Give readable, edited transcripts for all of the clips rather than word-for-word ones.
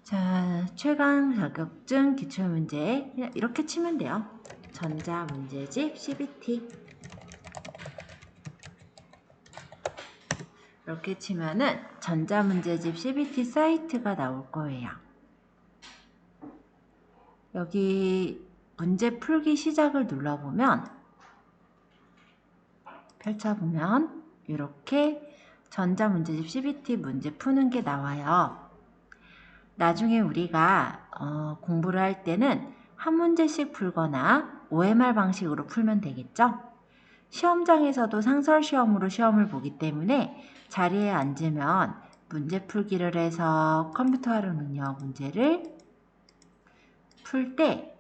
자, 최강 자격증 기출문제 이렇게 치면 돼요. 전자문제집 CBT 이렇게 치면은 전자문제집 CBT 사이트가 나올 거예요. 여기 문제 풀기 시작을 눌러보면 펼쳐보면 이렇게 전자문제집 CBT 문제 푸는 게 나와요. 나중에 우리가 공부를 할 때는 한 문제씩 풀거나 OMR 방식으로 풀면 되겠죠? 시험장에서도 상설시험으로 시험을 보기 때문에 자리에 앉으면 문제 풀기를 해서 컴퓨터 활용 능력 문제를 풀 때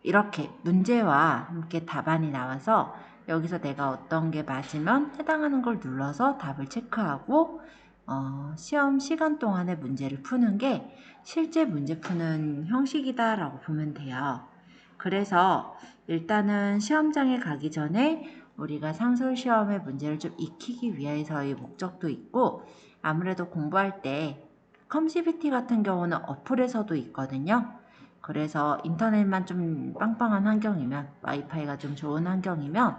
이렇게 문제와 함께 답안이 나와서 여기서 내가 어떤 게 맞으면 해당하는 걸 눌러서 답을 체크하고 시험 시간 동안에 문제를 푸는 게 실제 문제 푸는 형식이다 라고 보면 돼요. 그래서 일단은 시험장에 가기 전에 우리가 상설시험의 문제를 좀 익히기 위해서의 목적도 있고, 아무래도 공부할 때 컴CBT 같은 경우는 어플에서도 있거든요. 그래서 인터넷만 좀 빵빵한 환경이면, 와이파이가 좀 좋은 환경이면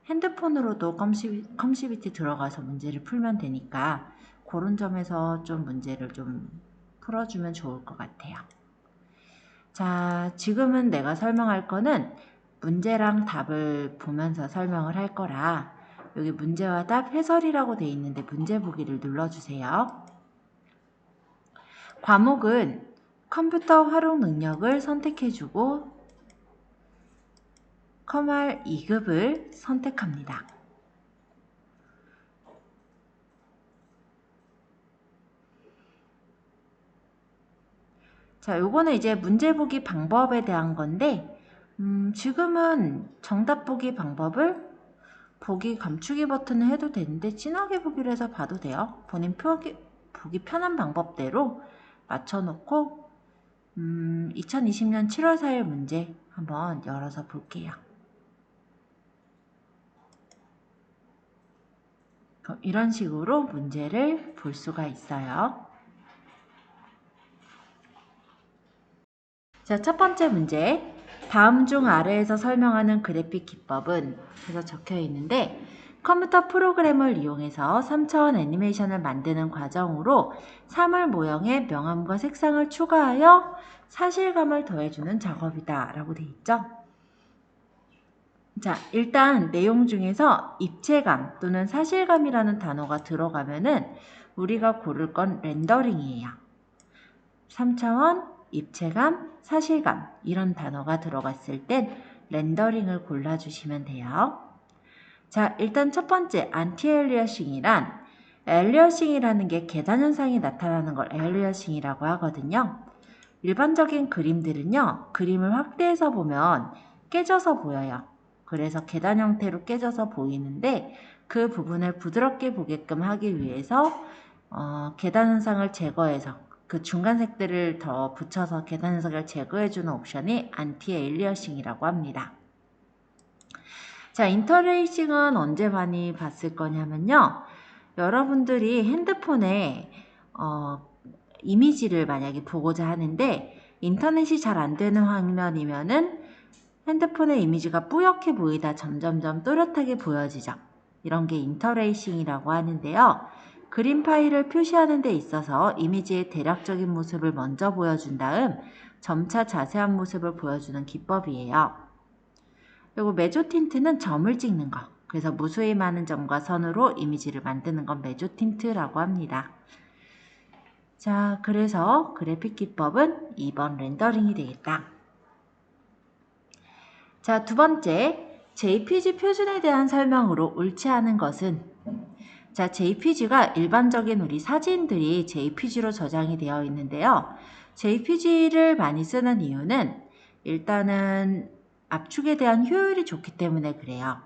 핸드폰으로도 컴CBT 들어가서 문제를 풀면 되니까 그런 점에서 좀 문제를 좀 풀어주면 좋을 것 같아요. 자, 지금은 내가 설명할 거는 문제랑 답을 보면서 설명을 할 거라 여기 문제와 답 해설이라고 되어 있는데 문제 보기를 눌러주세요. 과목은 컴퓨터 활용 능력을 선택해주고 컴R 2급을 선택합니다. 자, 요거는 이제 문제 보기 방법에 대한 건데 지금은 정답 보기 방법을 보기 감추기 버튼을 해도 되는데 진하게 보기로 해서 봐도 돼요. 본인 보기 편한 방법대로 맞춰놓고 2020년 7월 4일 문제 한번 열어서 볼게요. 이런 식으로 문제를 볼 수가 있어요. 자, 첫 번째 문제. 다음 중 아래에서 설명하는 그래픽 기법은 그래서 적혀 있는데 컴퓨터 프로그램을 이용해서 3차원 애니메이션을 만드는 과정으로 사물 모형에 명암과 색상을 추가하여 사실감을 더해주는 작업이다 라고 되어 있죠. 자, 일단 내용 중에서 입체감 또는 사실감이라는 단어가 들어가면은 우리가 고를 건 렌더링이에요. 3차원, 입체감, 사실감 이런 단어가 들어갔을 땐 렌더링을 골라주시면 돼요. 자, 일단 첫 번째 안티엘리어싱이란 엘리어싱이라는 게 계단 현상이 나타나는 걸 엘리어싱이라고 하거든요. 일반적인 그림들은요, 그림을 확대해서 보면 깨져서 보여요. 그래서 계단 형태로 깨져서 보이는데 그 부분을 부드럽게 보게끔 하기 위해서 계단 현상을 제거해서 그 중간색들을 더 붙여서 계단 현상을 제거해주는 옵션이 안티엘리어싱이라고 합니다. 자, 인터레이싱은 언제 많이 봤을 거냐면요. 여러분들이 핸드폰에 이미지를 만약에 보고자 하는데 인터넷이 잘 안 되는 화면이면은 핸드폰의 이미지가 뿌옇게 보이다 점점점 또렷하게 보여지죠. 이런 게 인터레이싱이라고 하는데요. 그림 파일을 표시하는 데 있어서 이미지의 대략적인 모습을 먼저 보여준 다음 점차 자세한 모습을 보여주는 기법이에요. 그리고 메조틴트는 점을 찍는 거. 그래서 무수히 많은 점과 선으로 이미지를 만드는 건 메조틴트라고 합니다. 자, 그래서 그래픽 기법은 2번 렌더링이 되겠다. 자, 두 번째, JPG 표준에 대한 설명으로 옳지 않은 것은 자, JPG가 일반적인 우리 사진들이 JPG로 저장이 되어 있는데요. JPG를 많이 쓰는 이유는 일단은 압축에 대한 효율이 좋기 때문에 그래요.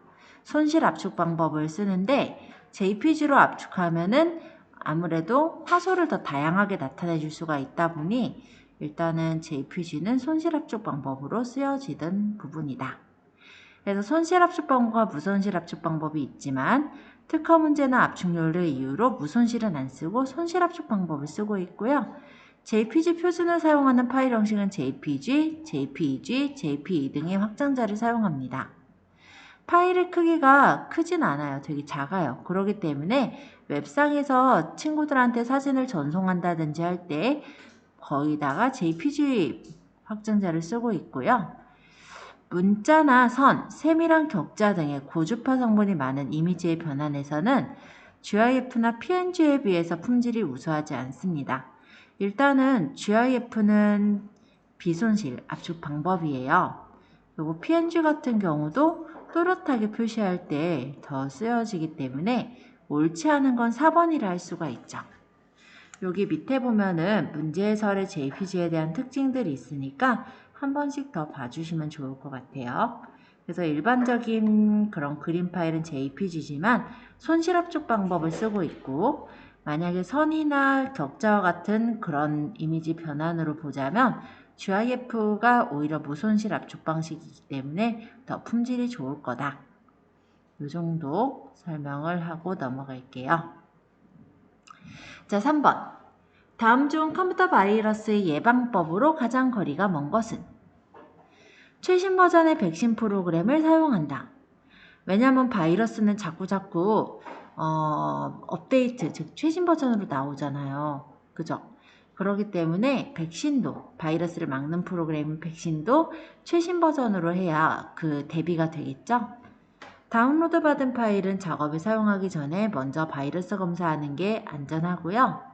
손실 압축 방법을 쓰는데 JPG로 압축하면은 아무래도 화소를 더 다양하게 나타내 줄 수가 있다 보니 일단은 JPG는 손실 압축 방법으로 쓰여지던 부분이다. 그래서 손실 압축 방법과 무손실 압축 방법이 있지만 특허 문제나 압축률을 이유로 무손실은 안 쓰고 손실 압축 방법을 쓰고 있고요. JPG 표준을 사용하는 파일 형식은 JPG, JPEG, JPE 등의 확장자를 사용합니다. 파일의 크기가 크진 않아요. 되게 작아요. 그렇기 때문에 웹상에서 친구들한테 사진을 전송한다든지 할 때 거기다가 JPG 확장자를 쓰고 있고요. 문자나 선, 세밀한 격자 등의 고주파 성분이 많은 이미지의 변환에서는 GIF나 PNG에 비해서 품질이 우수하지 않습니다. 일단은 GIF는 비손실 압축 방법이에요. 그리고 PNG 같은 경우도 또렷하게 표시할 때 더 쓰여지기 때문에 옳지 않은 건 4번이라 할 수가 있죠. 여기 밑에 보면은 문제 해설의 JPG에 대한 특징들이 있으니까 한 번씩 더 봐주시면 좋을 것 같아요. 그래서 일반적인 그런 그림 파일은 JPG지만 손실 압축 방법을 쓰고 있고, 만약에 선이나 격자와 같은 그런 이미지 변환으로 보자면 GIF가 오히려 무손실 압축 방식이기 때문에 더 품질이 좋을 거다. 이 정도 설명을 하고 넘어갈게요. 자, 3번. 다음 중 컴퓨터 바이러스의 예방법으로 가장 거리가 먼 것은? 최신 버전의 백신 프로그램을 사용한다. 왜냐하면 바이러스는 자꾸 업데이트, 즉 최신 버전으로 나오잖아요. 그죠? 그렇기 때문에 백신도, 바이러스를 막는 프로그램 백신도 최신 버전으로 해야 그 대비가 되겠죠? 다운로드 받은 파일은 작업에 사용하기 전에 먼저 바이러스 검사하는 게 안전하고요.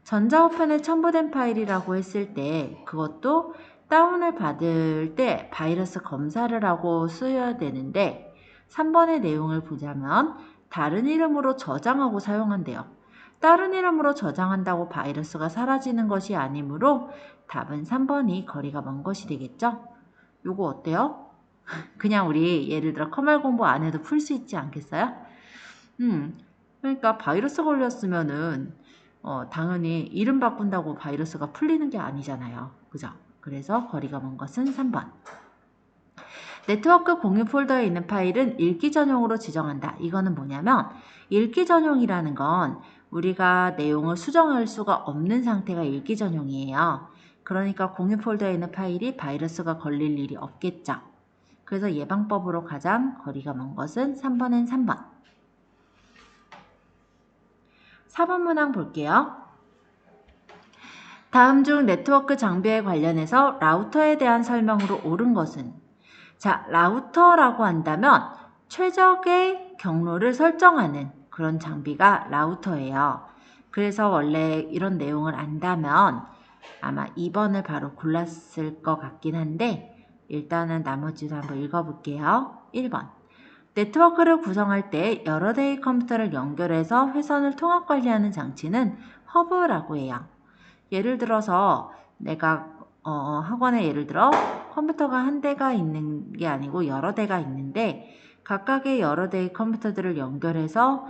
전자우편에 첨부된 파일이라고 했을 때 그것도 다운을 받을 때 바이러스 검사를 하고 쓰여야 되는데 3번의 내용을 보자면 다른 이름으로 저장하고 사용한대요. 다른 이름으로 저장한다고 바이러스가 사라지는 것이 아니므로 답은 3번이 거리가 먼 것이 되겠죠? 요거 어때요? 그냥 우리 예를 들어 커말 공부 안 해도 풀 수 있지 않겠어요? 그러니까 바이러스 걸렸으면은 당연히 이름 바꾼다고 바이러스가 풀리는 게 아니잖아요. 그죠? 그래서 거리가 먼 것은 3번. 네트워크 공유 폴더에 있는 파일은 읽기 전용으로 지정한다. 이거는 뭐냐면 읽기 전용이라는 건 우리가 내용을 수정할 수가 없는 상태가 읽기 전용이에요. 그러니까 공유 폴더에 있는 파일이 바이러스가 걸릴 일이 없겠죠. 그래서 예방법으로 가장 거리가 먼 것은 3번엔 3번. 4번 문항 볼게요. 다음 중 네트워크 장비에 관련해서 라우터에 대한 설명으로 옳은 것은? 자, 라우터라고 한다면 최적의 경로를 설정하는 그런 장비가 라우터예요. 그래서 원래 이런 내용을 안다면 아마 2번을 바로 골랐을 것 같긴 한데 일단은 나머지도 한번 읽어볼게요. 1번. 네트워크를 구성할 때 여러 대의 컴퓨터를 연결해서 회선을 통합 관리하는 장치는 허브라고 해요. 예를 들어서 내가 학원에 예를 들어 컴퓨터가 한 대가 있는 게 아니고 여러 대가 있는데 각각의 여러 대의 컴퓨터들을 연결해서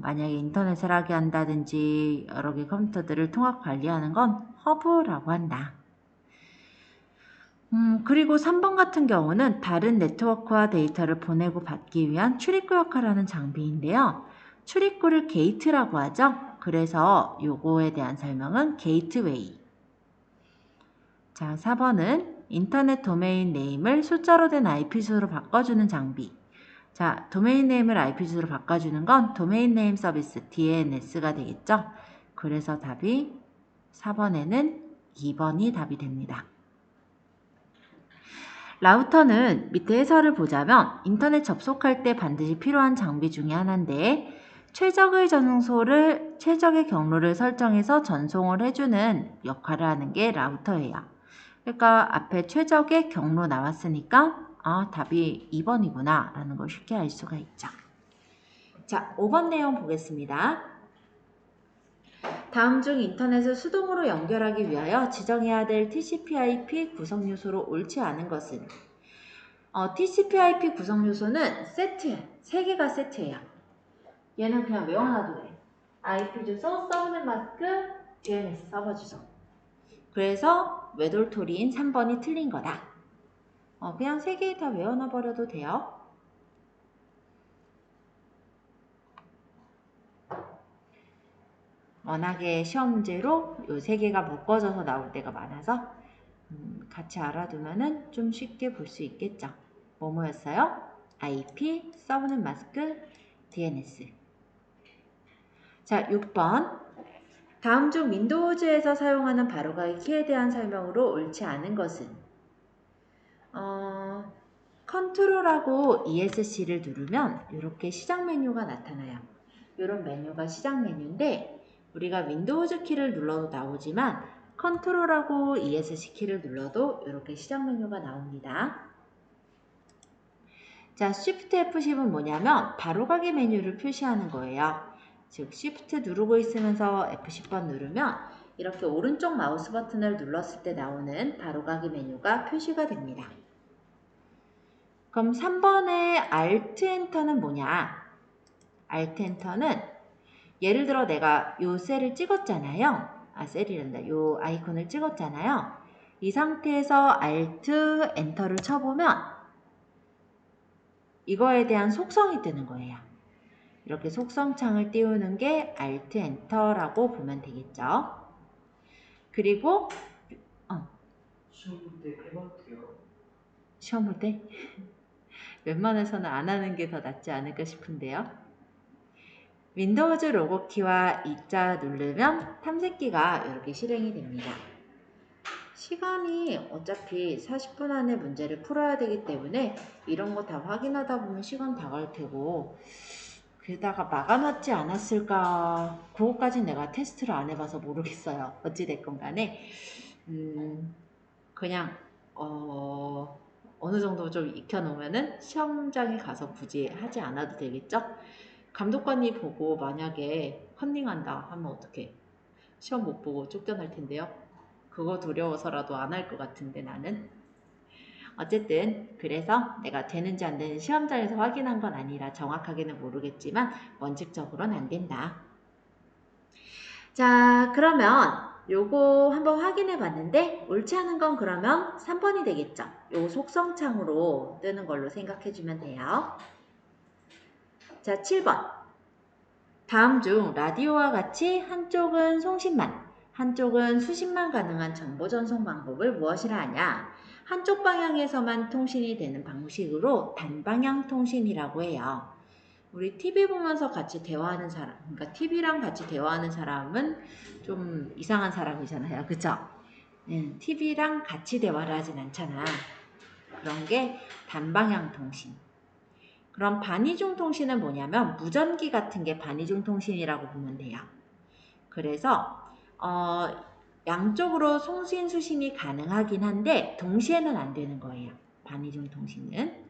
만약에 인터넷을 하게 한다든지 여러 개의 컴퓨터들을 통합 관리하는 건 허브라고 한다. 그리고 3번 같은 경우는 다른 네트워크와 데이터를 보내고 받기 위한 출입구 역할을 하는 장비인데요. 출입구를 게이트라고 하죠. 그래서 요거에 대한 설명은 게이트웨이. 자, 4번은 인터넷 도메인 네임을 숫자로 된 IP 주소로 바꿔주는 장비. 자, 도메인 네임을 IP 주소로 바꿔주는 건 도메인 네임 서비스 DNS가 되겠죠. 그래서 답이 4번에는 2번이 답이 됩니다. 라우터는 밑에 해설을 보자면 인터넷 접속할 때 반드시 필요한 장비 중에 하나인데 최적의 경로를 설정해서 전송을 해주는 역할을 하는 게 라우터예요. 그러니까 앞에 최적의 경로 나왔으니까 답이 2번이구나 라는 걸 쉽게 알 수가 있죠. 자, 5번 내용 보겠습니다. 다음 중 인터넷을 수동으로 연결하기 위하여 지정해야 될 TCP/IP 구성 요소로 옳지 않은 것은? TCP/IP 구성 요소는 세트야. 3개가 세트예요. 얘는 그냥 외워놔도 돼. IP 주소, 서브넷 마스크, DNS 서버 주소. 그래서 외돌토리인 3번이 틀린 거다. 그냥 3개 다 외워놔 버려도 돼요. 워낙에 시험 문제로 요 세 개가 묶어져서 나올 때가 많아서 같이 알아두면은 좀 쉽게 볼 수 있겠죠. 뭐뭐였어요? IP, 서브넷 마스크, DNS. 자, 6번. 다음 중 윈도우즈에서 사용하는 바로가기 키에 대한 설명으로 옳지 않은 것은? 컨트롤하고 ESC를 누르면 이렇게 시작 메뉴가 나타나요. 이런 메뉴가 시작 메뉴인데 우리가 윈도우즈 키를 눌러도 나오지만 컨트롤하고 ESC 키를 눌러도 이렇게 시작 메뉴가 나옵니다. 자, Shift F10은 뭐냐면 바로가기 메뉴를 표시하는 거예요. 즉 Shift 누르고 있으면서 F10번 누르면 이렇게 오른쪽 마우스 버튼을 눌렀을 때 나오는 바로가기 메뉴가 표시가 됩니다. 그럼 3번의 Alt Enter는 뭐냐? Alt Enter는 예를 들어 내가 요 셀을 찍었잖아요. 셀이란다. 요 아이콘을 찍었잖아요. 이 상태에서 Alt Enter를 쳐보면 이거에 대한 속성이 뜨는 거예요. 이렇게 속성창을 띄우는 게 Alt Enter라고 보면 되겠죠. 그리고 시험 볼 때 해봐도 돼요? 시험 볼 때? 웬만해서는 안 하는 게 더 낫지 않을까 싶은데요. 윈도우즈 로고키와 E자 누르면 탐색기가 이렇게 실행이 됩니다. 시간이 어차피 40분 안에 문제를 풀어야 되기 때문에 이런 거 다 확인하다 보면 시간 다 갈 테고 게다가 막아놨지 않았을까 그거까지 내가 테스트를 안 해봐서 모르겠어요. 어찌됐건 간에 그냥 어느 정도 좀 익혀놓으면은 시험장에 가서 굳이 하지 않아도 되겠죠? 감독관이 보고 만약에 컨닝한다 하면 어떡해? 시험 못 보고 쫓겨날 텐데요. 그거 두려워서라도 안 할 것 같은데 나는. 어쨌든 그래서 내가 되는지 안 되는지 시험장에서 확인한 건 아니라 정확하게는 모르겠지만 원칙적으로는 안 된다. 자, 그러면 요거 한번 확인해 봤는데 옳지 않은 건 그러면 3번이 되겠죠. 요 속성창으로 뜨는 걸로 생각해 주면 돼요. 자, 7번. 다음 중 라디오와 같이 한쪽은 송신만, 한쪽은 수신만 가능한 정보 전송 방법을 무엇이라 하냐? 한쪽 방향에서만 통신이 되는 방식으로 단방향 통신이라고 해요. 우리 TV 보면서 같이 대화하는 사람, 그러니까 TV랑 같이 대화하는 사람은 좀 이상한 사람이잖아요. 그쵸? TV랑 같이 대화를 하진 않잖아. 그런 게 단방향 통신. 그럼 반이중 통신은 뭐냐면 무전기 같은 게 반이중 통신이라고 보면 돼요. 그래서 양쪽으로 송신 수신이 가능하긴 한데 동시에는 안 되는 거예요. 반이중 통신은.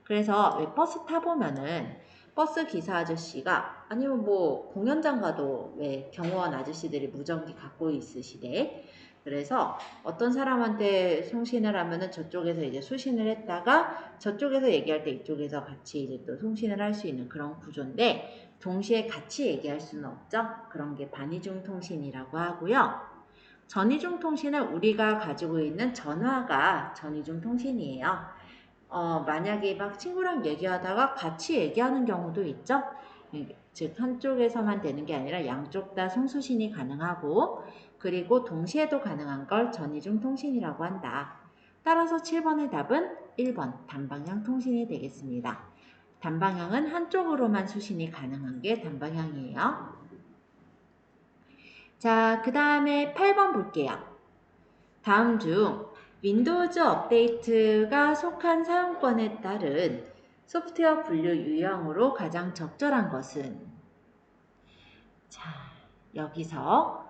그래서 왜 버스 타보면은 버스 기사 아저씨가 아니면 뭐 공연장 가도 왜 경호원 아저씨들이 무전기 갖고 있으시대. 그래서 어떤 사람한테 송신을 하면은 저쪽에서 이제 수신을 했다가 저쪽에서 얘기할 때 이쪽에서 같이 이제 또 송신을 할 수 있는 그런 구조인데 동시에 같이 얘기할 수는 없죠. 그런 게 반이중 통신이라고 하고요. 전이중 통신은 우리가 가지고 있는 전화가 전이중 통신이에요. 만약에 막 친구랑 얘기하다가 같이 얘기하는 경우도 있죠. 즉 한쪽에서만 되는 게 아니라 양쪽 다 송수신이 가능하고 그리고 동시에도 가능한 걸 전이중 통신이라고 한다. 따라서 7번의 답은 1번 단방향 통신이 되겠습니다. 단방향은 한쪽으로만 수신이 가능한 게 단방향이에요. 자, 그 다음에 8번 볼게요. 다음 중 윈도우즈 업데이트가 속한 사용권에 따른 소프트웨어 분류 유형으로 가장 적절한 것은? 자, 여기서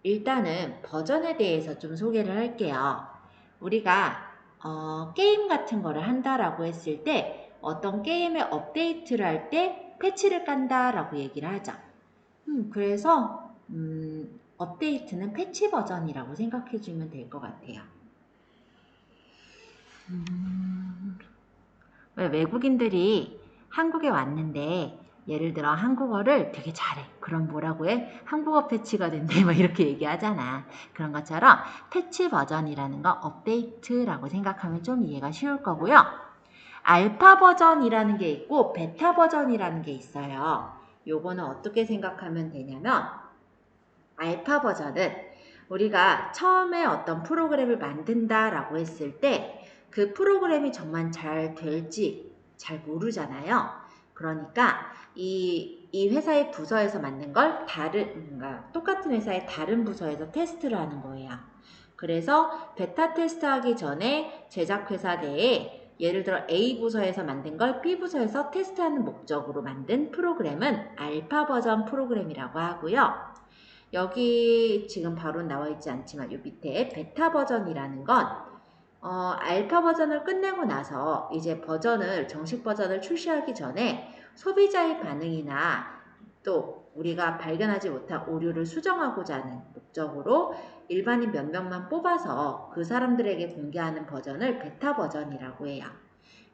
일단은 버전에 대해서 좀 소개를 할게요. 우리가 게임 같은 거를 한다라고 했을 때 어떤 게임의 업데이트를 할 때 패치를 깐다라고 얘기를 하죠. 그래서 업데이트는 패치 버전이라고 생각해 주면 될 것 같아요. 왜 외국인들이 한국에 왔는데 예를 들어 한국어를 되게 잘해. 그럼 뭐라고 해? 한국어 패치가 된대. 막 이렇게 얘기하잖아. 그런 것처럼 패치 버전이라는 거 업데이트라고 생각하면 좀 이해가 쉬울 거고요. 알파 버전이라는 게 있고 베타 버전이라는 게 있어요. 요거는 어떻게 생각하면 되냐면 알파 버전은 우리가 처음에 어떤 프로그램을 만든다라고 했을 때 그 프로그램이 정말 잘 될지 잘 모르잖아요. 그러니까 이 회사의 부서에서 만든 걸 뭔가 똑같은 회사의 다른 부서에서 테스트를 하는 거예요. 그래서 베타 테스트하기 전에 제작회사 내에 예를 들어 A 부서에서 만든 걸 B 부서에서 테스트하는 목적으로 만든 프로그램은 알파 버전 프로그램이라고 하고요. 여기 지금 바로 나와 있지 않지만 이 밑에 베타 버전이라는 건 알파 버전을 끝내고 나서 이제 정식 버전을 출시하기 전에 소비자의 반응이나 또 우리가 발견하지 못한 오류를 수정하고자 하는 목적으로 일반인 몇 명만 뽑아서 그 사람들에게 공개하는 버전을 베타 버전이라고 해요.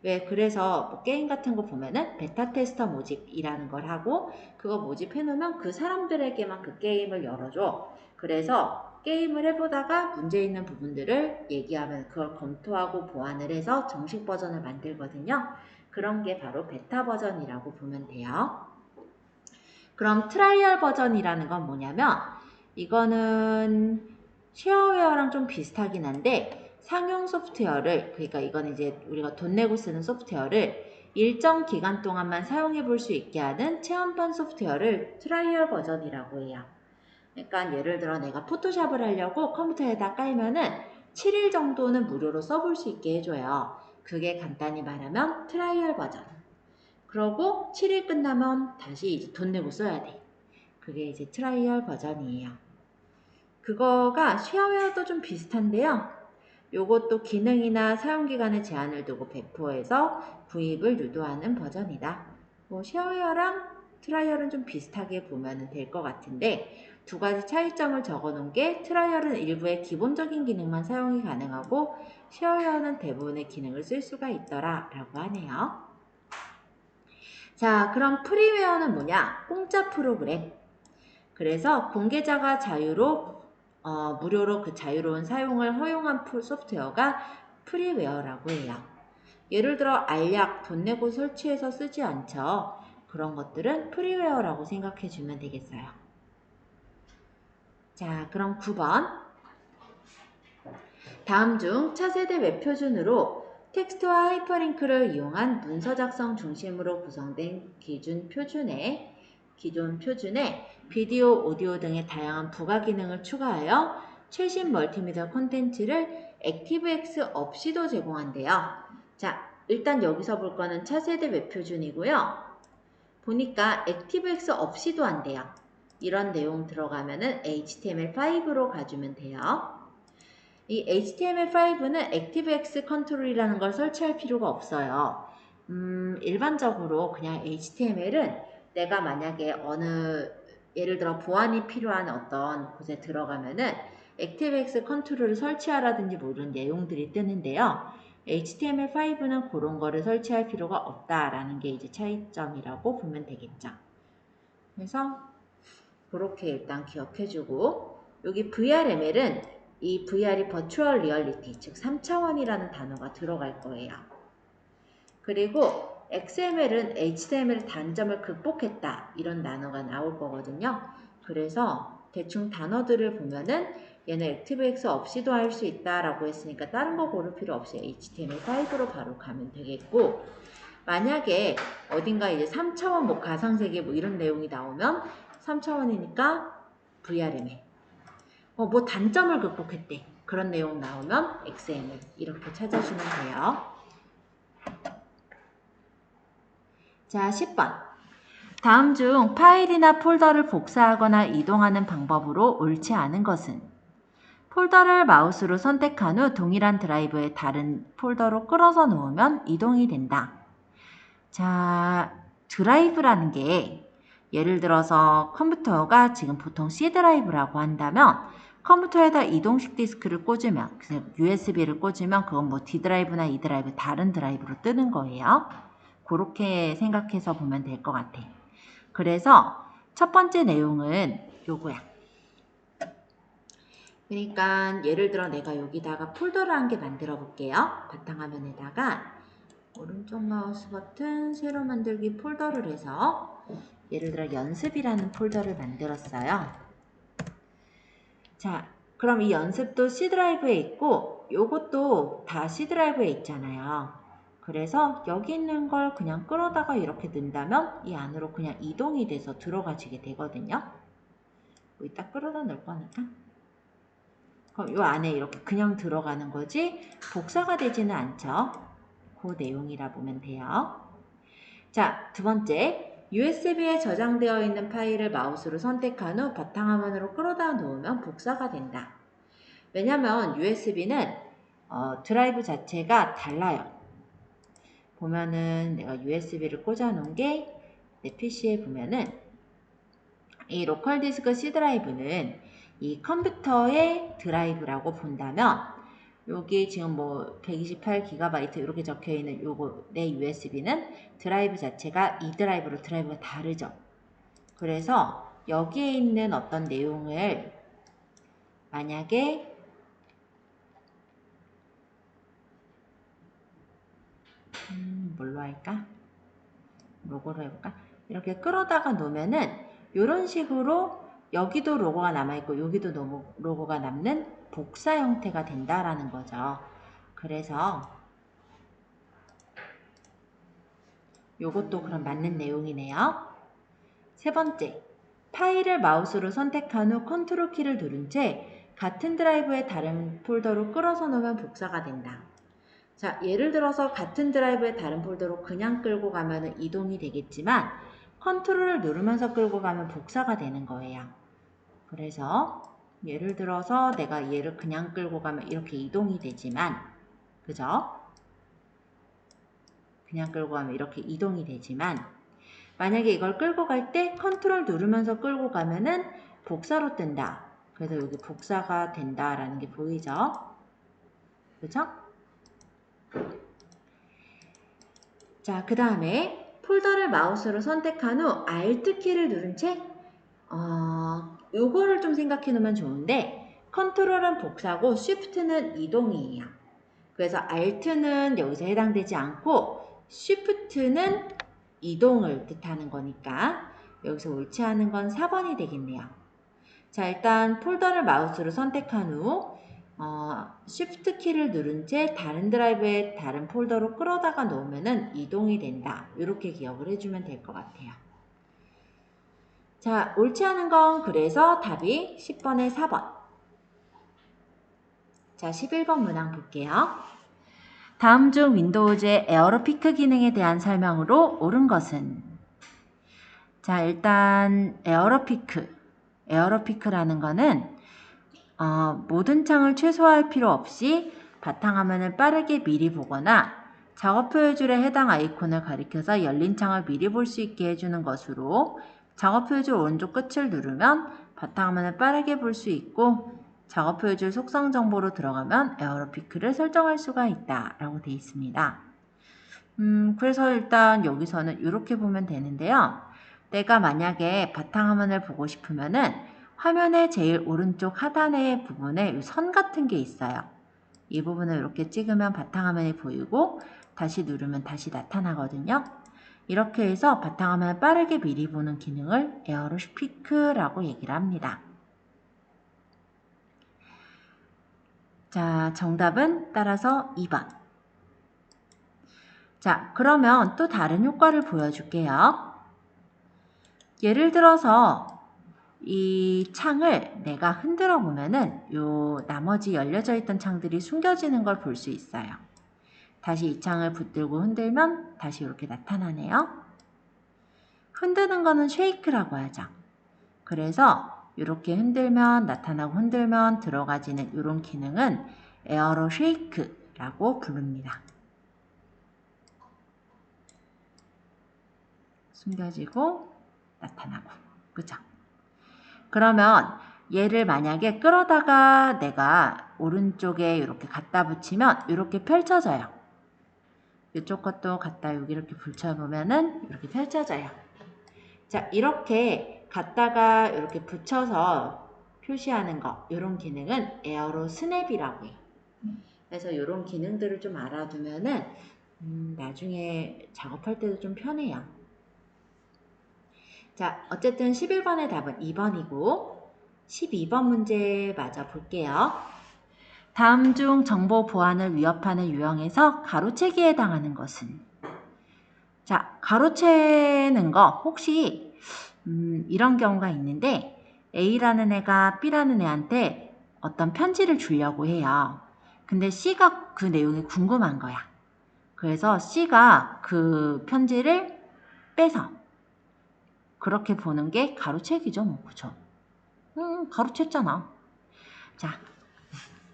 왜? 그래서 뭐 게임 같은 거 보면은 베타 테스터 모집이라는 걸 하고 그거 모집해 놓으면 그 사람들에게만 그 게임을 열어줘. 그래서 게임을 해보다가 문제 있는 부분들을 얘기하면 그걸 검토하고 보완을 해서 정식 버전을 만들거든요. 그런 게 바로 베타 버전이라고 보면 돼요. 그럼 트라이얼 버전이라는 건 뭐냐면 이거는 쉐어웨어랑 좀 비슷하긴 한데 상용 소프트웨어를 그러니까 이거는 이제 우리가 돈 내고 쓰는 소프트웨어를 일정 기간 동안만 사용해 볼 수 있게 하는 체험판 소프트웨어를 트라이얼 버전이라고 해요. 그러니까 예를 들어 내가 포토샵을 하려고 컴퓨터에다 깔면은 7일 정도는 무료로 써볼 수 있게 해줘요. 그게 간단히 말하면 트라이얼 버전. 그러고 7일 끝나면 다시 이제 돈 내고 써야 돼. 그게 이제 트라이얼 버전이에요. 그거가 쉐어웨어도 좀 비슷한데요. 요것도 기능이나 사용기간에 제한을 두고 배포해서 구입을 유도하는 버전이다. 뭐 쉐어웨어랑 트라이얼은 좀 비슷하게 보면 될 것 같은데 두 가지 차이점을 적어 놓은 게 트라이얼은 일부의 기본적인 기능만 사용이 가능하고 쉐어웨어는 대부분의 기능을 쓸 수가 있더라 라고 하네요. 자, 그럼 프리웨어는 뭐냐? 공짜 프로그램. 그래서 공개자가 무료로 그 자유로운 사용을 허용한 소프트웨어가 프리웨어라고 해요. 예를 들어 알약 돈 내고 설치해서 쓰지 않죠. 그런 것들은 프리웨어라고 생각해 주면 되겠어요. 자, 그럼 9번. 다음 중 차세대 웹표준으로 텍스트와 하이퍼링크를 이용한 문서 작성 중심으로 구성된 기존 표준에 비디오, 오디오 등의 다양한 부가 기능을 추가하여 최신 멀티미디어 콘텐츠를 액티브엑스 없이도 제공한대요. 자, 일단 여기서 볼 거는 차세대 웹표준이고요. 보니까 액티브엑스 없이도 한대요. 이런 내용 들어가면은 HTML5로 가주면 돼요. 이 HTML5는 ActiveX 컨트롤이라는 걸 설치할 필요가 없어요. 일반적으로 그냥 HTML은 내가 만약에 예를 들어 보안이 필요한 어떤 곳에 들어가면은 ActiveX 컨트롤을 설치하라든지 뭐 이런 내용들이 뜨는데요. HTML5는 그런 거를 설치할 필요가 없다라는 게 이제 차이점이라고 보면 되겠죠. 그래서 그렇게 일단 기억해주고 여기 VRML은 이 VR이 버추얼 리얼리티, 즉 3차원이라는 단어가 들어갈 거예요. 그리고 XML은 HTML 단점을 극복했다 이런 단어가 나올 거거든요. 그래서 대충 단어들을 보면은 얘는 ActiveX 없이도 할 수 있다라고 했으니까 다른 거 고를 필요 없이 HTML5로 바로 가면 되겠고 만약에 어딘가 이제 3차원 뭐 가상세계 뭐 이런 내용이 나오면 3차원이니까 VRML 뭐 단점을 극복했대. 그런 내용 나오면 XML 이렇게 찾아주면 돼요. 자, 10번. 다음 중 파일이나 폴더를 복사하거나 이동하는 방법으로 옳지 않은 것은? 폴더를 마우스로 선택한 후 동일한 드라이브에 다른 폴더로 끌어서 놓으면 이동이 된다. 자, 드라이브라는 게 예를 들어서 컴퓨터가 지금 보통 C 드라이브라고 한다면 컴퓨터에다 이동식 디스크를 꽂으면 USB를 꽂으면 그건 뭐 D 드라이브나 E 드라이브 다른 드라이브로 뜨는 거예요. 그렇게 생각해서 보면 될 것 같아. 그래서 첫 번째 내용은 요거야. 그러니까 예를 들어 내가 여기다가 폴더를 한 개 만들어 볼게요. 바탕화면에다가 오른쪽 마우스 버튼 새로 만들기 폴더를 해서 예를 들어 연습이라는 폴더를 만들었어요. 자, 그럼 이 연습도 C 드라이브에 있고 요것도 다 C 드라이브에 있잖아요. 그래서 여기 있는 걸 그냥 끌어다가 이렇게 넣는다면 이 안으로 그냥 이동이 돼서 들어가지게 되거든요. 이따 끌어다 넣을 거니까. 그럼 요 안에 이렇게 그냥 들어가는 거지 복사가 되지는 않죠. 그 내용이라 보면 돼요. 자, 두 번째, USB에 저장되어 있는 파일을 마우스로 선택한 후 바탕화면으로 끌어다 놓으면 복사가 된다. 왜냐면 USB는 드라이브 자체가 달라요. 보면은 내가 USB를 꽂아 놓은 게 내 PC에 보면은 이 로컬 디스크 C 드라이브는 이 컴퓨터의 드라이브라고 본다면 여기 지금 뭐 128GB 이렇게 적혀 있는 요거 내 USB는 드라이브 자체가 이 드라이브가 다르죠. 그래서 여기에 있는 어떤 내용을 만약에 뭘로 할까? 로고로 해볼까? 이렇게 끌어다가 놓으면은 이런 식으로 여기도 로고가 남아있고 여기도 로고가 남는 복사 형태가 된다라는 거죠. 그래서 요것도 그럼 맞는 내용이네요. 세 번째, 파일을 마우스로 선택한 후 컨트롤 키를 누른 채 같은 드라이브의 다른 폴더로 끌어서 놓으면 복사가 된다. 자, 예를 들어서 같은 드라이브의 다른 폴더로 그냥 끌고 가면 이동이 되겠지만 컨트롤을 누르면서 끌고 가면 복사가 되는 거예요. 그래서 예를 들어서 내가 얘를 그냥 끌고 가면 이렇게 이동이 되지만 그죠? 그냥 끌고 가면 이렇게 이동이 되지만 만약에 이걸 끌고 갈 때 컨트롤 누르면서 끌고 가면은 복사로 뜬다. 그래서 여기 복사가 된다라는 게 보이죠? 그죠? 자, 그 다음에 폴더를 마우스로 선택한 후 Alt 키를 누른 채 요거를 좀 생각해 놓으면 좋은데 컨트롤은 복사고 Shift는 이동이에요. 그래서 Alt는 여기서 해당되지 않고 Shift는 이동을 뜻하는 거니까 여기서 옳지 않은 건 4번이 되겠네요. 자, 일단 폴더를 마우스로 선택한 후 Shift 키를 누른 채 다른 드라이브의 다른 폴더로 끌어다가 놓으면 이동이 된다. 이렇게 기억을 해주면 될 것 같아요. 자, 옳지 않은 건 그래서 답이 10번에 4번. 자, 11번 문항 볼게요. 다음 중 윈도우즈의 에어로피크 기능에 대한 설명으로 옳은 것은? 자, 일단 에어로피크라는 거는 모든 창을 최소화할 필요 없이 바탕화면을 빠르게 미리 보거나 작업 표현줄에 해당 아이콘을 가리켜서 열린 창을 미리 볼 수 있게 해주는 것으로 작업 표현줄 오른쪽 끝을 누르면 바탕화면을 빠르게 볼 수 있고 작업 표현줄 속성 정보로 들어가면 에어로피크를 설정할 수가 있다 라고 되어 있습니다. 그래서 일단 여기서는 이렇게 보면 되는데요. 내가 만약에 바탕화면을 보고 싶으면은 화면의 제일 오른쪽 하단의 부분에 선 같은 게 있어요. 이 부분을 이렇게 찍으면 바탕화면이 보이고 다시 누르면 다시 나타나거든요. 이렇게 해서 바탕화면을 빠르게 미리 보는 기능을 에어로피크라고 얘기를 합니다. 자, 정답은 따라서 2번. 자, 그러면 또 다른 효과를 보여줄게요. 예를 들어서 이 창을 내가 흔들어 보면은 요 나머지 열려져 있던 창들이 숨겨지는 걸 볼 수 있어요. 다시 이 창을 붙들고 흔들면 다시 이렇게 나타나네요. 흔드는 거는 쉐이크라고 하죠. 그래서 이렇게 흔들면 나타나고 흔들면 들어가지는 이런 기능은 에어로 쉐이크라고 부릅니다. 숨겨지고 나타나고 그죠? 그러면 얘를 만약에 끌어다가 내가 오른쪽에 이렇게 갖다 붙이면 이렇게 펼쳐져요. 이쪽 것도 갖다 여기 이렇게 붙여보면은 이렇게 펼쳐져요. 자, 이렇게 갖다가 이렇게 붙여서 표시하는 거, 이런 기능은 에어로 스냅이라고 해요. 그래서 이런 기능들을 좀 알아두면은 나중에 작업할 때도 좀 편해요. 자, 어쨌든 11번의 답은 2번이고 12번 문제 마저 볼게요. 다음 중 정보 보안을 위협하는 유형에서 가로채기에 해당하는 것은? 자, 가로채는 거 혹시 이런 경우가 있는데 A라는 애가 B라는 애한테 어떤 편지를 주려고 해요. 근데 C가 그 내용이 궁금한 거야. 그래서 C가 그 편지를 빼서 그렇게 보는 게 가로채기죠, 뭐, 그쵸? 가로챘잖아. 자,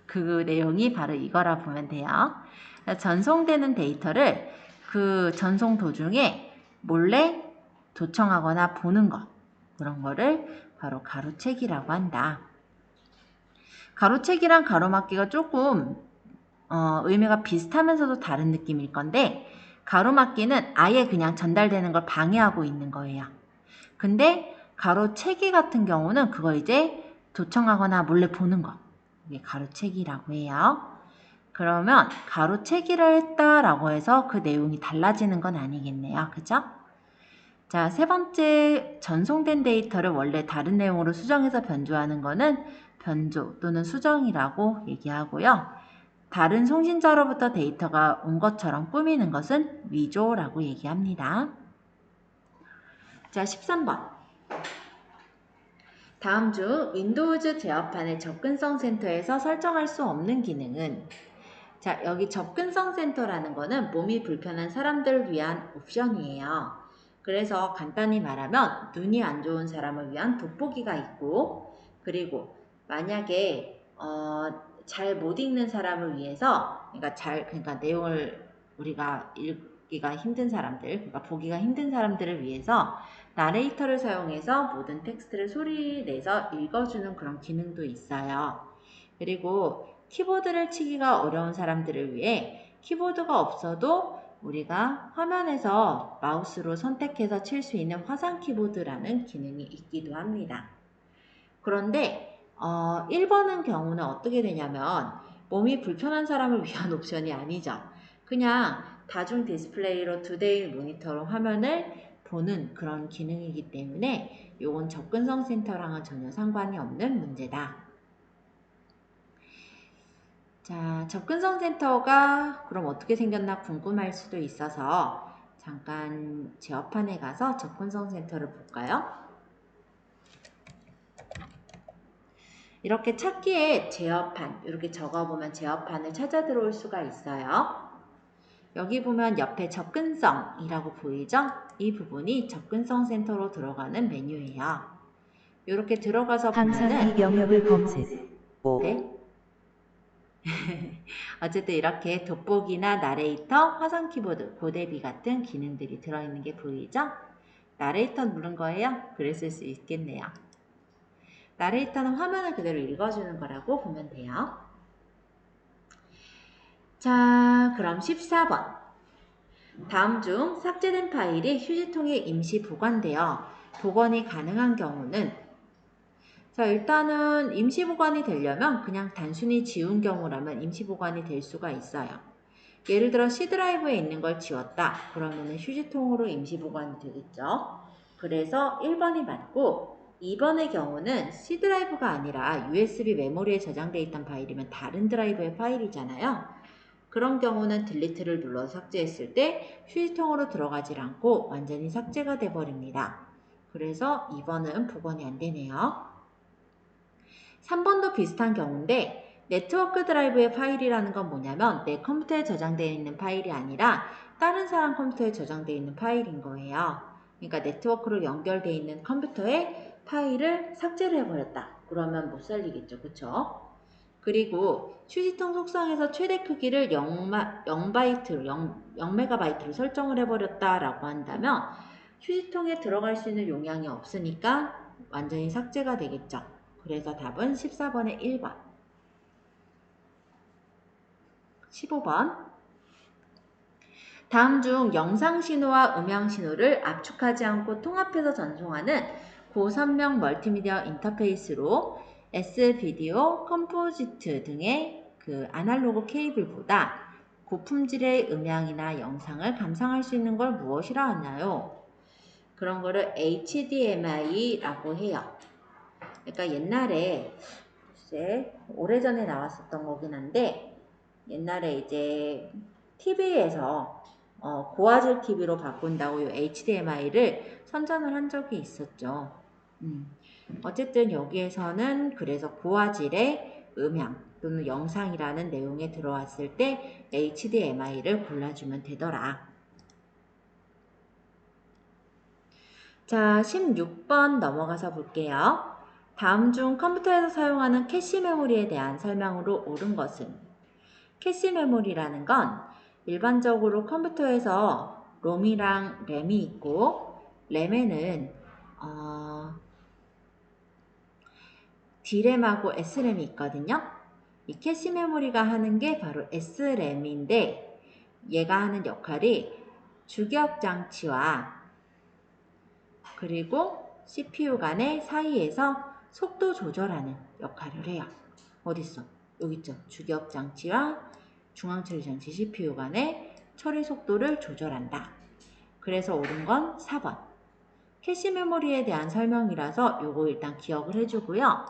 그 내용이 바로 이거라 보면 돼요. 전송되는 데이터를 그 전송 도중에 몰래 도청하거나 보는 것, 그런 거를 바로 가로채기라고 한다. 가로채기랑 가로막기가 조금 의미가 비슷하면서도 다른 느낌일 건데, 가로막기는 아예 그냥 전달되는 걸 방해하고 있는 거예요. 근데 가로채기 같은 경우는 그걸 이제 도청하거나 몰래 보는 거, 이게 가로채기라고 해요. 그러면 가로채기를 했다라고 해서 그 내용이 달라지는 건 아니겠네요. 그죠? 자, 세 번째, 전송된 데이터를 원래 다른 내용으로 수정해서 변조하는 거는 변조 또는 수정이라고 얘기하고요. 다른 송신자로부터 데이터가 온 것처럼 꾸미는 것은 위조라고 얘기합니다. 자, 13번. 다음 중 윈도우즈 제어판의 접근성 센터에서 설정할 수 없는 기능은? 자, 여기 접근성 센터라는 거는 몸이 불편한 사람들을 위한 옵션이에요. 그래서 간단히 말하면 눈이 안 좋은 사람을 위한 돋보기가 있고, 그리고 만약에 잘 못 읽는 사람을 위해서, 그러니까 내용을 우리가 읽기가 힘든 사람들, 그러니까 보기가 힘든 사람들을 위해서 나레이터를 사용해서 모든 텍스트를 소리 내서 읽어주는 그런 기능도 있어요. 그리고 키보드를 치기가 어려운 사람들을 위해 키보드가 없어도 우리가 화면에서 마우스로 선택해서 칠 수 있는 화상 키보드라는 기능이 있기도 합니다. 그런데 1번은 경우는 어떻게 되냐면 몸이 불편한 사람을 위한 옵션이 아니죠. 그냥 다중 디스플레이로 2대1 모니터로 화면을 보는 그런 기능이기 때문에 이건 접근성 센터랑은 전혀 상관이 없는 문제다. 자, 접근성 센터가 그럼 어떻게 생겼나 궁금할 수도 있어서 잠깐 제어판에 가서 접근성 센터를 볼까요? 이렇게 찾기에 제어판, 이렇게 적어보면 제어판을 찾아 들어올 수가 있어요. 여기 보면 옆에 접근성이라고 보이죠? 이 부분이 접근성 센터로 들어가는 메뉴예요. 이렇게 들어가서 항상 보면은 이 영역을 검색. 네? 어쨌든 이렇게 돋보기나 나레이터, 화상 키보드, 고대비 같은 기능들이 들어있는 게 보이죠? 나레이터 누른 거예요? 그랬을 수 있겠네요. 나레이터는 화면을 그대로 읽어주는 거라고 보면 돼요. 자, 그럼 14번. 다음 중 삭제된 파일이 휴지통에 임시 보관되어 복원이 가능한 경우는? 자, 일단은 임시 보관이 되려면 그냥 단순히 지운 경우라면 임시 보관이 될 수가 있어요. 예를 들어 C 드라이브에 있는 걸 지웠다. 그러면 휴지통으로 임시 보관이 되겠죠. 그래서 1번이 맞고 2번의 경우는 C 드라이브가 아니라 USB 메모리에 저장되어 있던 파일이면 다른 드라이브의 파일이잖아요. 그런 경우는 딜리트를 눌러서 삭제했을 때 휴지통으로 들어가질 않고 완전히 삭제가 돼버립니다. 그래서 2번은 복원이 안 되네요. 3번도 비슷한 경우인데 네트워크 드라이브의 파일이라는 건 뭐냐면 내 컴퓨터에 저장되어 있는 파일이 아니라 다른 사람 컴퓨터에 저장되어 있는 파일인 거예요. 그러니까 네트워크로 연결되어 있는 컴퓨터에 파일을 삭제를 해버렸다. 그러면 못 살리겠죠. 그쵸? 그리고 휴지통 속성에서 최대 크기를 0메가바이트로 설정을 해버렸다라고 한다면 휴지통에 들어갈 수 있는 용량이 없으니까 완전히 삭제가 되겠죠. 그래서 답은 14번의 1번. 15번. 다음 중 영상 신호와 음향 신호를 압축하지 않고 통합해서 전송하는 고선명 멀티미디어 인터페이스로 S비디오, 컴포지트 등의 그 아날로그 케이블보다 고품질의 음향이나 영상을 감상할 수 있는 걸 무엇이라 하나요? 그런 거를 HDMI라고 해요. 그러니까 옛날에 글쎄 오래전에 나왔었던 거긴 한데 옛날에 이제 TV에서 고화질 TV로 바꾼다고 이 HDMI를 선전을 한 적이 있었죠. 어쨌든 여기에서는 그래서 고화질의 음향 또는 영상이라는 내용에 들어왔을 때 HDMI를 골라주면 되더라. 자, 16번 넘어가서 볼게요. 다음 중 컴퓨터에서 사용하는 캐시 메모리에 대한 설명으로 옳은 것은? 캐시 메모리라는 건 일반적으로 컴퓨터에서 롬이랑 램이 있고 램에는 D램하고 S램이 있거든요. 이 캐시 메모리가 하는 게 바로 S램인데 얘가 하는 역할이 주기억 장치와 그리고 CPU 간의 사이에서 속도 조절하는 역할을 해요. 어딨어? 여기 있죠. 주기억 장치와 중앙처리 장치 CPU 간의 처리 속도를 조절한다. 그래서 옳은 건 4번. 캐시 메모리에 대한 설명이라서 요거 일단 기억을 해주고요.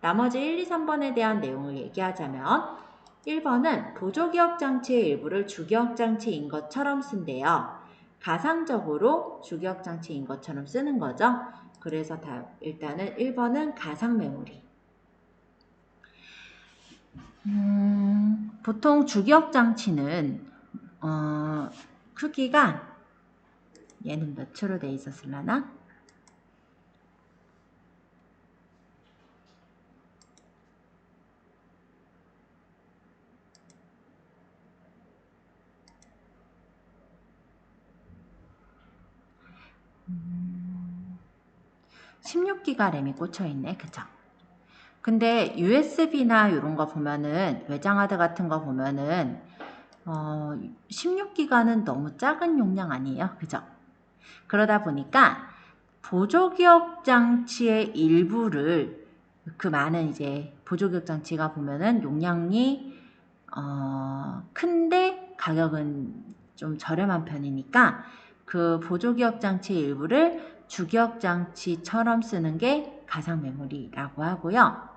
나머지 1, 2, 3번에 대한 내용을 얘기하자면 1번은 보조기억 장치의 일부를 주기억 장치인 것처럼 쓴대요. 가상적으로 주기억 장치인 것처럼 쓰는 거죠. 그래서 일단은 1번은 가상 메모리. 보통 주기억 장치는 크기가 얘는 몇 초로 돼 있었을라나? 음, 16기가 램이 꽂혀있네. 그쵸? 근데 USB나 이런 거 보면은 외장하드 같은 거 보면은 16기가는 너무 작은 용량 아니에요? 그죠? 그러다 보니까 보조기억 장치의 일부를 그 많은 이제 보조기억 장치가 보면은 용량이 큰데 가격은 좀 저렴한 편이니까 그 보조기억 장치의 일부를 주기억 장치처럼 쓰는 게 가상 메모리라고 하고요.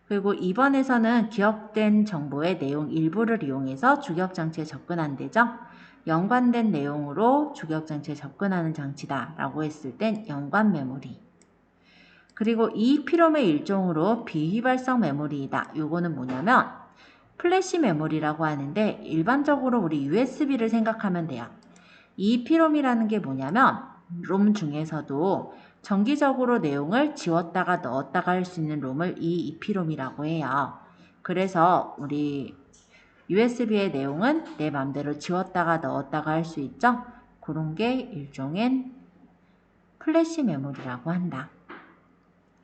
그리고 2번에서는 기억된 정보의 내용 일부를 이용해서 주기억 장치에 접근한대죠. 연관된 내용으로 주기억 장치에 접근하는 장치다 라고 했을 땐 연관 메모리. 그리고 EEPROM의 일종으로 비휘발성 메모리이다. 요거는 뭐냐면 플래시 메모리라고 하는데 일반적으로 우리 USB를 생각하면 돼요. EEPROM이라는 게 뭐냐면 롬 중에서도 정기적으로 내용을 지웠다가 넣었다가 할 수 있는 롬을 EEPROM이라고 해요. 그래서 우리 USB의 내용은 내 맘대로 지웠다가 넣었다가 할 수 있죠. 그런 게 일종의 플래시 메모리라고 한다.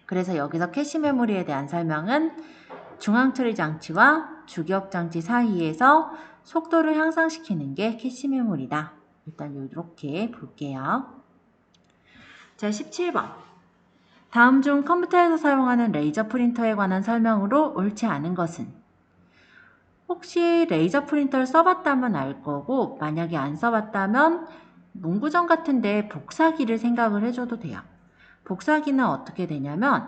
그래서 여기서 캐시 메모리에 대한 설명은 중앙처리 장치와 주기억 장치 사이에서 속도를 향상시키는 게 캐시 메모리다. 일단 이렇게 볼게요. 자, 17번. 다음 중 컴퓨터에서 사용하는 레이저 프린터에 관한 설명으로 옳지 않은 것은? 혹시 레이저 프린터를 써봤다면 알 거고 만약에 안 써봤다면 문구점 같은데 복사기를 생각을 해줘도 돼요. 복사기는 어떻게 되냐면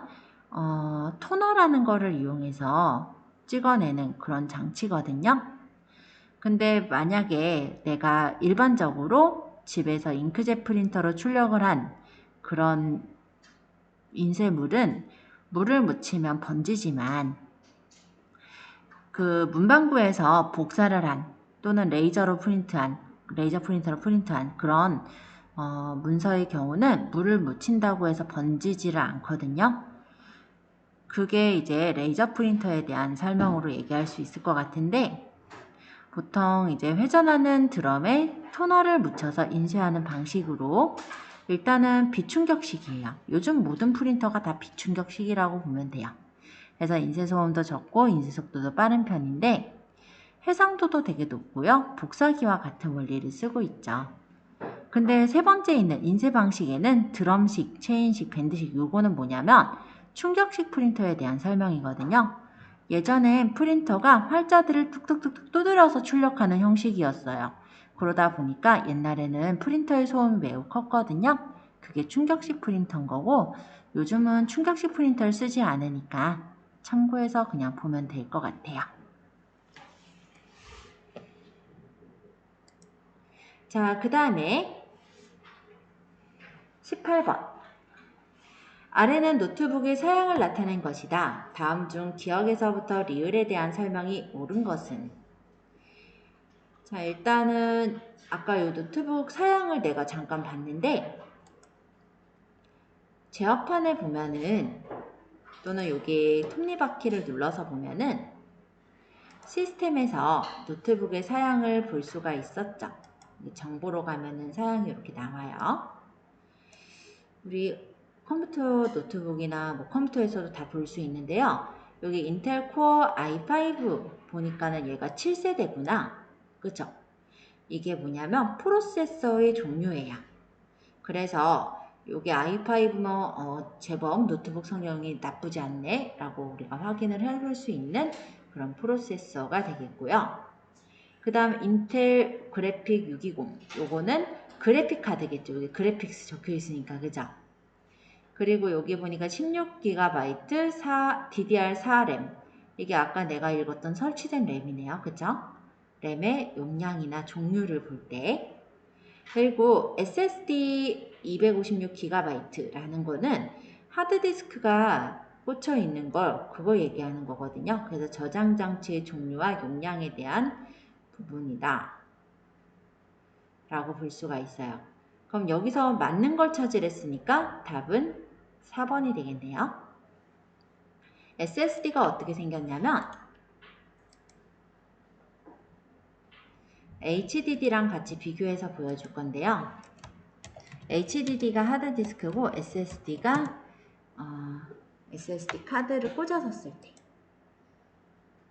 토너라는 거를 이용해서 찍어내는 그런 장치거든요. 근데 만약에 내가 일반적으로 집에서 잉크젯 프린터로 출력을 한 그런 인쇄물은 물을 묻히면 번지지만 그 문방구에서 복사를 한 또는 레이저 프린터로 프린트한 그런 문서의 경우는 물을 묻힌다고 해서 번지지를 않거든요. 그게 이제 레이저 프린터에 대한 설명으로 얘기할 수 있을 것 같은데 보통 이제 회전하는 드럼에 토너를 묻혀서 인쇄하는 방식으로 일단은 비충격식이에요. 요즘 모든 프린터가 다 비충격식이라고 보면 돼요. 그래서 인쇄 소음도 적고 인쇄 속도도 빠른 편인데 해상도도 되게 높고요. 복사기와 같은 원리를 쓰고 있죠. 근데 세 번째 있는 인쇄 방식에는 드럼식, 체인식, 밴드식 요거는 뭐냐면 충격식 프린터에 대한 설명이거든요. 예전엔 프린터가 활자들을 뚝뚝뚝뚝 두드려서 출력하는 형식이었어요. 그러다 보니까 옛날에는 프린터의 소음이 매우 컸거든요. 그게 충격식 프린터인 거고 요즘은 충격식 프린터를 쓰지 않으니까 참고해서 그냥 보면 될 것 같아요. 자, 그 다음에 18번. 아래는 노트북의 사양을 나타낸 것이다. 다음 중 기억에서부터 리을에 대한 설명이 옳은 것은? 자, 일단은 아까 이 노트북 사양을 내가 잠깐 봤는데 제어판에 보면은 또는 여기 톱니바퀴를 눌러서 보면은 시스템에서 노트북의 사양을 볼 수가 있었죠. 정보로 가면은 사양이 이렇게 나와요. 우리 컴퓨터 노트북이나 뭐 컴퓨터에서도 다 볼 수 있는데요. 여기 인텔 코어 i5 보니까는 얘가 7세대구나. 그죠? 이게 뭐냐면 프로세서의 종류예요. 그래서 여기 i5뭐 제법 노트북 성능이 나쁘지 않네 라고 우리가 확인을 해볼 수 있는 그런 프로세서가 되겠고요. 그 다음 인텔 그래픽 620 요거는 그래픽 카드겠죠. 여기 그래픽스 적혀 있으니까 그죠? 그리고 여기 보니까 16GB DDR4 램 이게 아까 내가 읽었던 설치된 램이네요. 그죠? 램의 용량이나 종류를 볼 때 그리고 SSD 256GB라는 거는 하드디스크가 꽂혀 있는 걸 그거 얘기하는 거거든요. 그래서 저장 장치의 종류와 용량에 대한 부분이다 라고 볼 수가 있어요. 그럼 여기서 맞는 걸 찾으랬으니까 답은 4번이 되겠네요. SSD가 어떻게 생겼냐면 HDD랑 같이 비교해서 보여줄 건데요. HDD가 하드디스크고 SSD가 SSD 카드를 꽂아서 쓸 때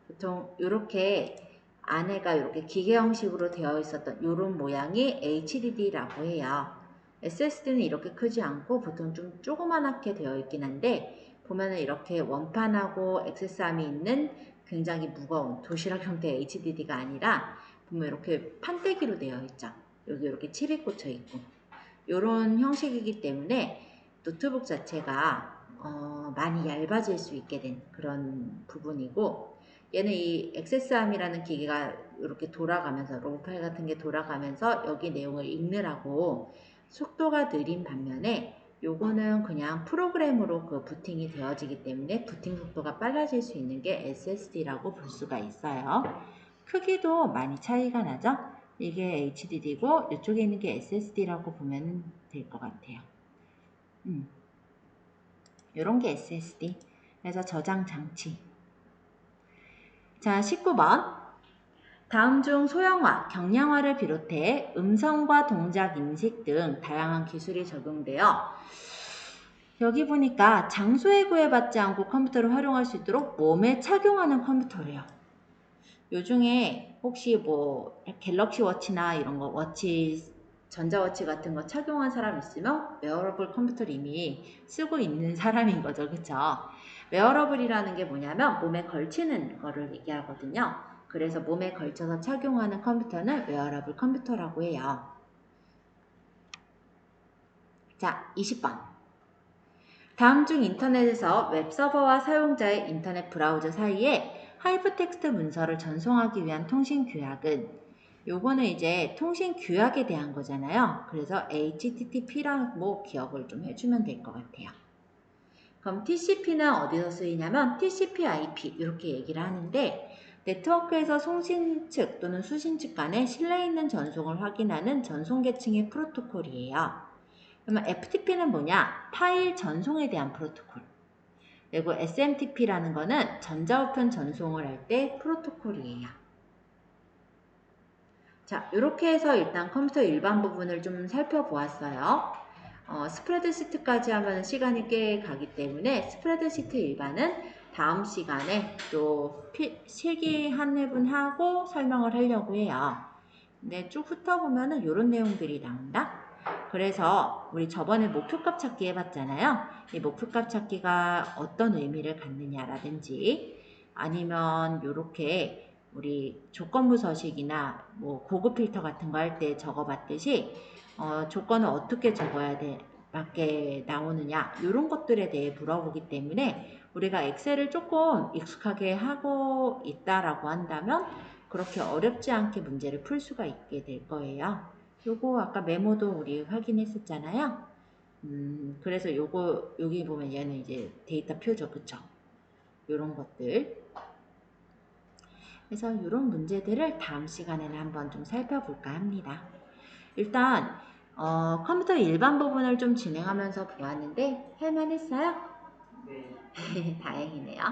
보통 이렇게 안에가 이렇게 기계 형식으로 되어 있었던 이런 모양이 HDD라고 해요. SSD는 이렇게 크지 않고 보통 좀 조그만하게 되어 있긴 한데 보면은 이렇게 원판하고 액세스함이 있는 굉장히 무거운 도시락 형태의 HDD가 아니라 보면 이렇게 판때기로 되어 있죠. 여기 이렇게 칩이 꽂혀 있고 이런 형식이기 때문에 노트북 자체가 많이 얇아질 수 있게 된 그런 부분이고 얘는 이 액세스함이라는 기계가 이렇게 돌아가면서 로우 파일 같은 게 돌아가면서 여기 내용을 읽느라고 속도가 느린 반면에 요거는 그냥 프로그램으로 그 부팅이 되어지기 때문에 부팅 속도가 빨라질 수 있는 게 SSD라고 볼 수가 있어요. 크기도 많이 차이가 나죠? 이게 HDD고 이쪽에 있는 게 SSD라고 보면 될 것 같아요. 이런 게 SSD. 그래서 저장 장치. 자, 19번. 다음 중 소형화, 경량화를 비롯해 음성과 동작 인식 등 다양한 기술이 적용되어 여기 보니까 장소에 구애받지 않고 컴퓨터를 활용할 수 있도록 몸에 착용하는 컴퓨터래요. 요 중에 혹시 뭐 갤럭시 워치나 이런 거 워치 전자워치 같은 거 착용한 사람 있으면 웨어러블 컴퓨터를 이미 쓰고 있는 사람인 거죠. 그쵸? 웨어러블이라는 게 뭐냐면 몸에 걸치는 거를 얘기하거든요. 그래서 몸에 걸쳐서 착용하는 컴퓨터는 웨어러블 컴퓨터라고 해요. 자, 20번. 다음 중 인터넷에서 웹서버와 사용자의 인터넷 브라우저 사이에 하이퍼텍스트 문서를 전송하기 위한 통신 규약은 요거는 이제 통신 규약에 대한 거잖아요. 그래서 HTTP라고 기억을 좀 해주면 될 것 같아요. 그럼 TCP는 어디서 쓰이냐면 TCP/IP 이렇게 얘기를 하는데 네트워크에서 송신 측 또는 수신 측 간에 신뢰 있는 전송을 확인하는 전송 계층의 프로토콜이에요. 그러면 FTP는 뭐냐? 파일 전송에 대한 프로토콜. 그리고 SMTP라는 거는 전자우편 전송을 할 때 프로토콜이에요. 자, 이렇게 해서 일단 컴퓨터 일반 부분을 좀 살펴보았어요. 스프레드시트까지 하면 시간이 꽤 가기 때문에 스프레드시트 일반은 다음 시간에 또 실기 한 회분 하고 설명을 하려고 해요. 근데 쭉 훑어보면은 이런 내용들이 나온다. 그래서 우리 저번에 목표값 찾기 해봤잖아요. 이 목표값 찾기가 어떤 의미를 갖느냐라든지 아니면 이렇게 우리 조건부 서식이나 뭐 고급 필터 같은 거 할 때 적어봤듯이 조건을 어떻게 적어야 돼? 맞게 나오느냐 이런 것들에 대해 물어보기 때문에 우리가 엑셀을 조금 익숙하게 하고 있다라고 한다면 그렇게 어렵지 않게 문제를 풀 수가 있게 될 거예요. 요거 아까 메모도 우리 확인했었잖아요. 그래서 요거 여기 보면 얘는 이제 데이터 표죠, 그쵸? 요런 것들. 그래서 이런 문제들을 다음 시간에는 한번 좀 살펴볼까 합니다. 일단 컴퓨터 일반 부분을 좀 진행하면서 보았는데 할만했어요? 네. 다행이네요.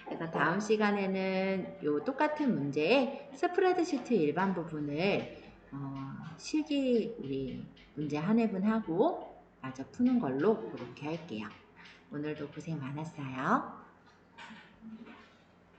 그래서 다음 시간에는 요 똑같은 문제의 스프레드시트 일반 부분을 실기 우리 문제 한 회분 하고 마저 푸는 걸로 그렇게 할게요. 오늘도 고생 많았어요.